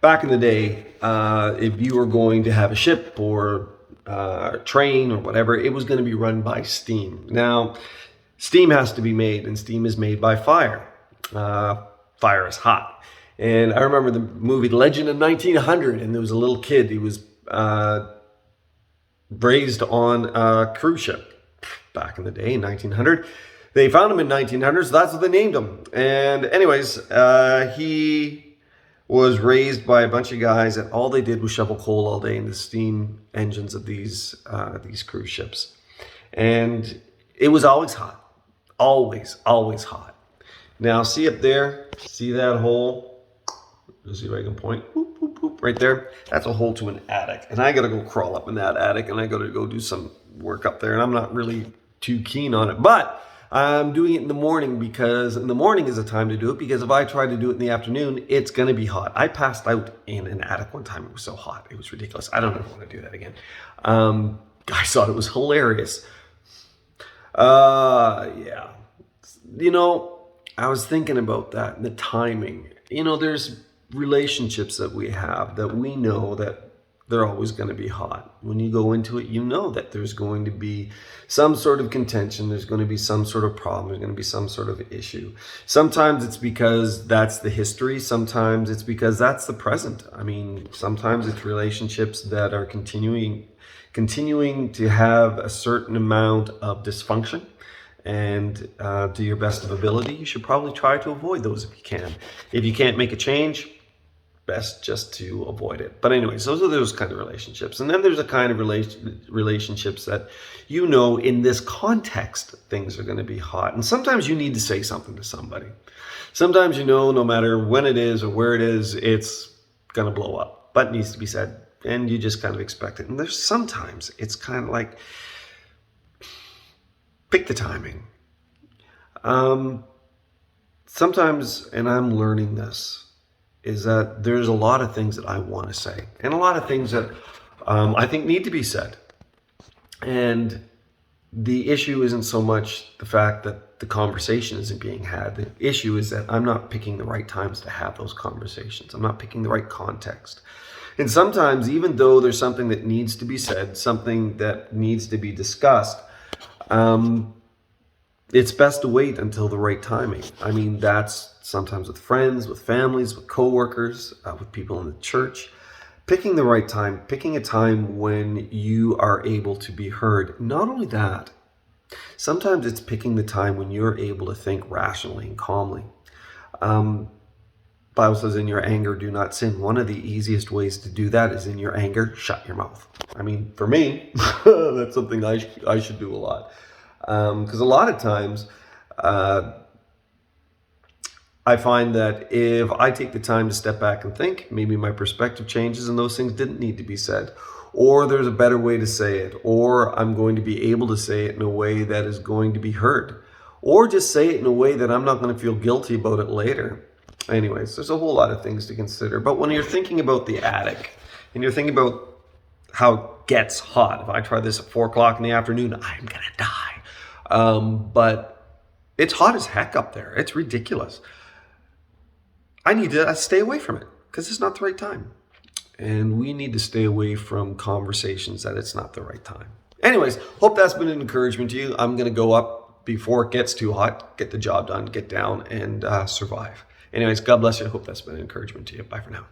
back in the day, if you were going to have a ship or train or whatever, it was going to be run by steam. Now, steam has to be made, and steam is made by fire. Fire is hot. And I remember the movie Legend of 1900, and there was a little kid. He was raised on a cruise ship back in the day in 1900. They found him in 1900, so that's what they named him. And anyways, he was raised by a bunch of guys that all they did was shovel coal all day in the steam engines of these cruise ships. And it was always hot. Always hot. Now, see up there? See that hole? Let's see if I can point. Boop, boop, boop, right there. That's a hole to an attic. And I got to go crawl up in that attic, and I got to go do some work up there. And I'm not really too keen on it. But I'm doing it in the morning because in the morning is the time to do it. Because if I try to do it in the afternoon, it's going to be hot. I passed out in an attic one time. It was so hot. It was ridiculous. I don't ever want to do that again. I thought it was hilarious. Yeah. You know, I was thinking about that and the timing. You know, there's relationships that we have that we know that they're always going to be hot. When you go into it, you know that there's going to be some sort of contention. There's going to be some sort of problem. There's going to be some sort of issue. Sometimes it's because that's the history. Sometimes it's because that's the present. I mean, sometimes it's relationships that are continuing to have a certain amount of dysfunction. And to your best of ability, you should probably try to avoid those if you can. If you can't make a change, best just to avoid it. But anyways, those are those kind of relationships. And then there's a kind of relationships that, you know, in this context, things are going to be hot. And sometimes you need to say something to somebody. Sometimes, you know, no matter when it is or where it is, it's going to blow up. But it needs to be said. And you just kind of expect it. And there's sometimes it's kind of like, pick the timing. Sometimes, and I'm learning this, is that there's a lot of things that I want to say. And a lot of things that I think need to be said. And the issue isn't so much the fact that the conversation isn't being had. The issue is that I'm not picking the right times to have those conversations. I'm not picking the right context. And sometimes, even though there's something that needs to be said, something that needs to be discussed, it's best to wait until the right timing. I mean, that's sometimes with friends, with families, with coworkers, with people in the church. Picking the right time, picking a time when you are able to be heard. Not only that, sometimes it's picking the time when you're able to think rationally and calmly. Bible says, in your anger, do not sin. One of the easiest ways to do that is in your anger, shut your mouth. I mean, for me, that's something I should do a lot. Because a lot of times, I find that if I take the time to step back and think, maybe my perspective changes and those things didn't need to be said. Or there's a better way to say it. Or I'm going to be able to say it in a way that is going to be heard. Or just say it in a way that I'm not going to feel guilty about it later. Anyways, there's a whole lot of things to consider. But when you're thinking about the attic and you're thinking about how it gets hot, if I try this at 4 o'clock in the afternoon, I'm going to die. But it's hot as heck up there. It's ridiculous. I need to stay away from it because it's not the right time. And we need to stay away from conversations that it's not the right time. Anyways, hope that's been an encouragement to you. I'm going to go up before it gets too hot, get the job done, get down, and survive. Anyways, God bless you. I hope that's been an encouragement to you. Bye for now.